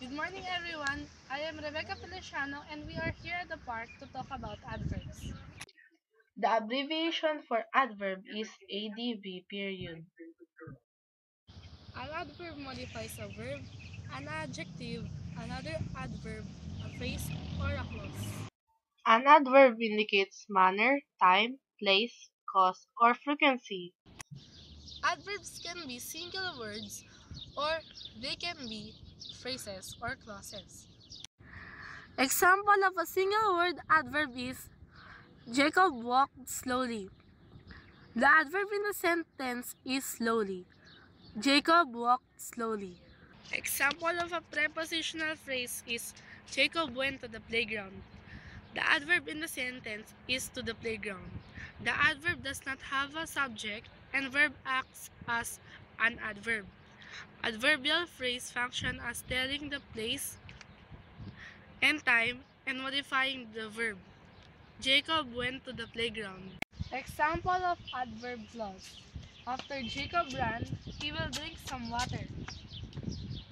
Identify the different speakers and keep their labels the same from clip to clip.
Speaker 1: Good morning, everyone. I am Rebecca Feliciano, and we are here at the park to talk about adverbs.
Speaker 2: The abbreviation for adverb is ADV period.
Speaker 1: An adverb modifies a verb, an adjective, another adverb, a phrase, or a clause.
Speaker 2: An adverb indicates manner, time, place, cause, or frequency.
Speaker 1: Adverbs can be singular words, or they can be phrases or clauses. Example of a single word adverb is Jacob walked slowly. The adverb in the sentence is slowly. Jacob walked slowly. Example of a prepositional phrase is Jacob went to the playground. The adverb in the sentence is to the playground. The adverb does not have a subject and verb acts as an adverb. Adverbial phrase function as telling the place and time and modifying the verb. Jacob went to the playground. Example of adverb clause. After Jacob ran, he will drink some water.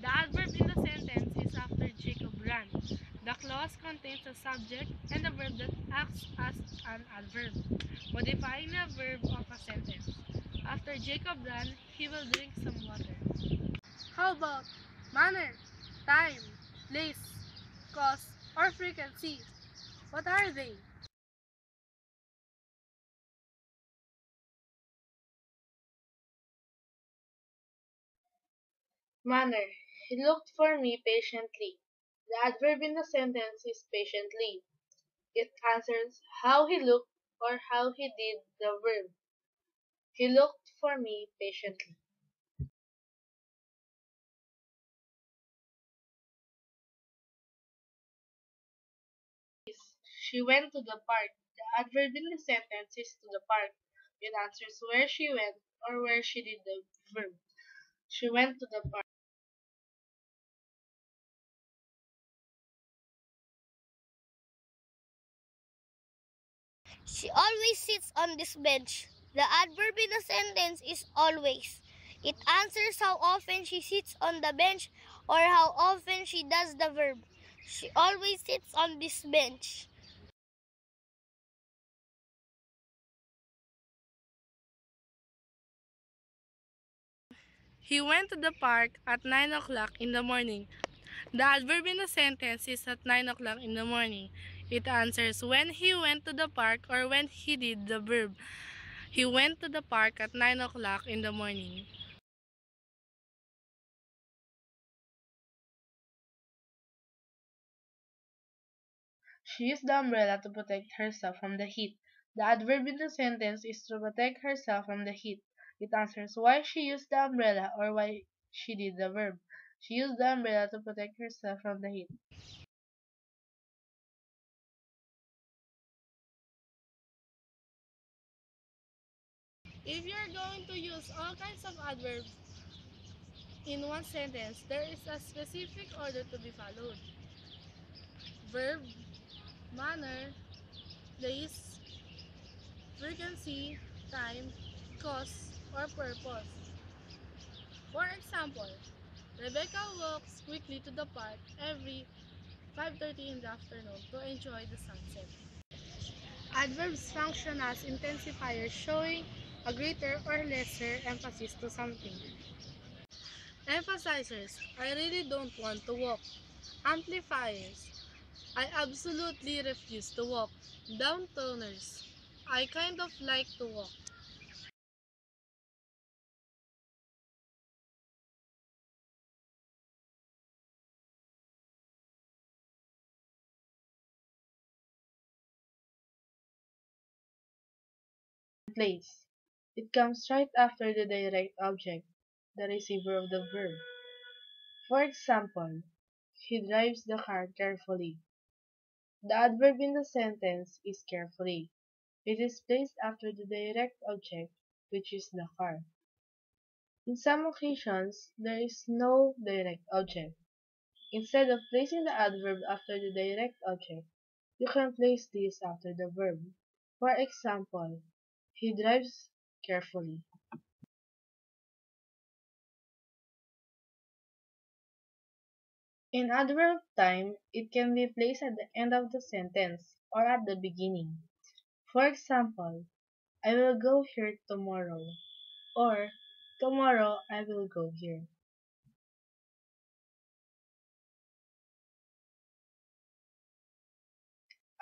Speaker 1: The adverb in the sentence is after Jacob ran. The clause contains a subject and a verb that acts as an adverb, modifying the verb of a sentence. After Jacob ran, he will drink some water. How about manner, time, place, cause, or frequency? What are they?
Speaker 2: Manner. He looked for me patiently. The adverb in the sentence is patiently. It answers how he looked or how he did the verb. He looked for me patiently. She went to the park. The adverb in the sentence is to the park. It answers where she went or where she did the verb. She went to the park.
Speaker 3: She always sits on this bench. The adverb in the sentence is always. It answers how often she sits on the bench or how often she does the verb. She always sits on this bench.
Speaker 1: He went to the park at 9 o'clock in the morning. The adverb in the sentence is at 9 o'clock in the morning. It answers when he went to the park or when he did the verb. He went to the park at 9 o'clock in the morning.
Speaker 2: She used the umbrella to protect herself from the heat. The adverb in the sentence is to protect herself from the heat. It answers why she used the umbrella or why she did the verb. She used the umbrella to protect herself from the heat.
Speaker 1: If you're going to use all kinds of adverbs in one sentence, there is a specific order to be followed. Verb, manner, place, frequency, time, cause, or purpose. For example, Rebecca walks quickly to the park every 5:30 in the afternoon to enjoy the sunset. Adverbs function as intensifiers showing a greater or lesser emphasis to something. Emphasizers, I really don't want to walk. Amplifiers, I absolutely refuse to walk. Downtoners, I kind of like to walk.
Speaker 2: Place. It comes right after the direct object, the receiver of the verb. For example, he drives the car carefully. The adverb in the sentence is carefully. It is placed after the direct object, which is the car. In some occasions, there is no direct object. Instead of placing the adverb after the direct object, you can place this after the verb. For example, he drives carefully. In adverb time, it can be placed at the end of the sentence or at the beginning. For example, I will go here tomorrow, or tomorrow I will go here.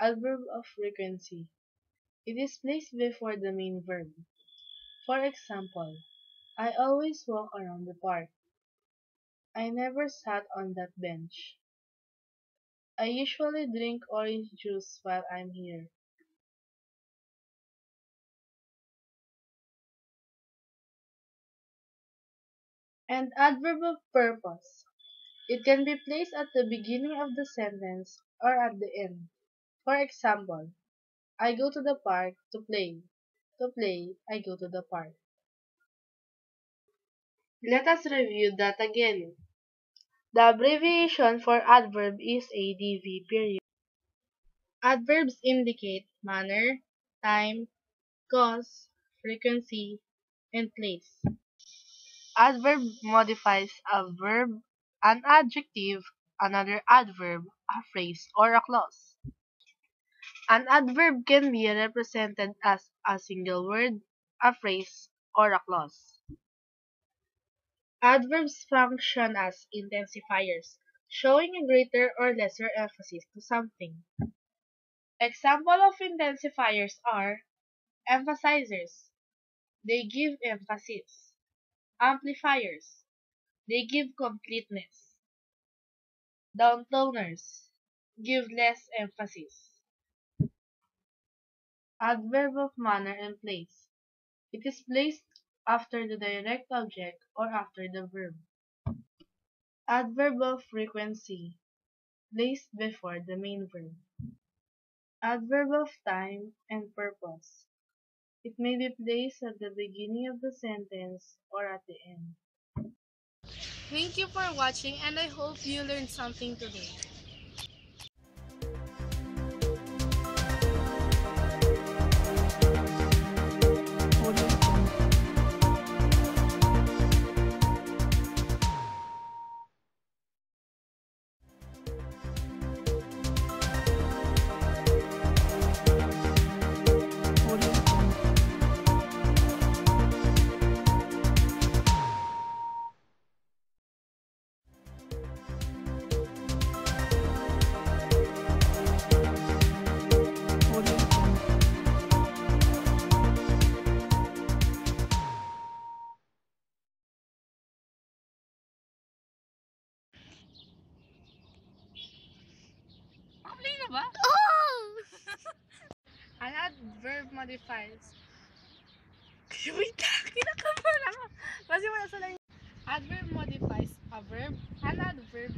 Speaker 2: Adverb of frequency. It is placed before the main verb. For example, I always walk around the park. I never sat on that bench. I usually drink orange juice while I'm here. And adverb of purpose. It can be placed at the beginning of the sentence or at the end. For example, I go to the park to play. To play, I go to the park. Let us review that again. The abbreviation for adverb is ADV period. Adverbs indicate manner, time, cause, frequency, and place. Adverb modifies a verb, an adjective, another adverb, a phrase, or a clause. An adverb can be represented as a single word, a phrase, or a clause. Adverbs function as intensifiers, showing a greater or lesser emphasis to something. Example of intensifiers are emphasizers, they give emphasis. Amplifiers, they give completeness. Downtoners, give less emphasis. Adverb of manner and place. It is placed after the direct object or after the verb. Adverb of frequency. Placed before the main verb. Adverb of time and purpose. It may be placed at the beginning of the sentence or at the end.
Speaker 1: Thank you for watching, and I hope you learned something today. Play na ba?
Speaker 3: Oh!
Speaker 1: An adverb modifies. Wait lang, kinakabahan ako. Kasi wala sa line. Adverb modifies a verb. An adverb.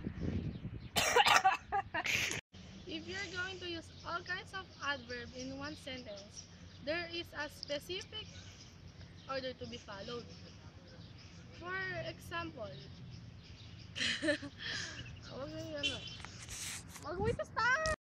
Speaker 1: If you're going to use all kinds of adverb in one sentence, there is a specific order to be followed. For example, okay, ano? Mag-wait na start!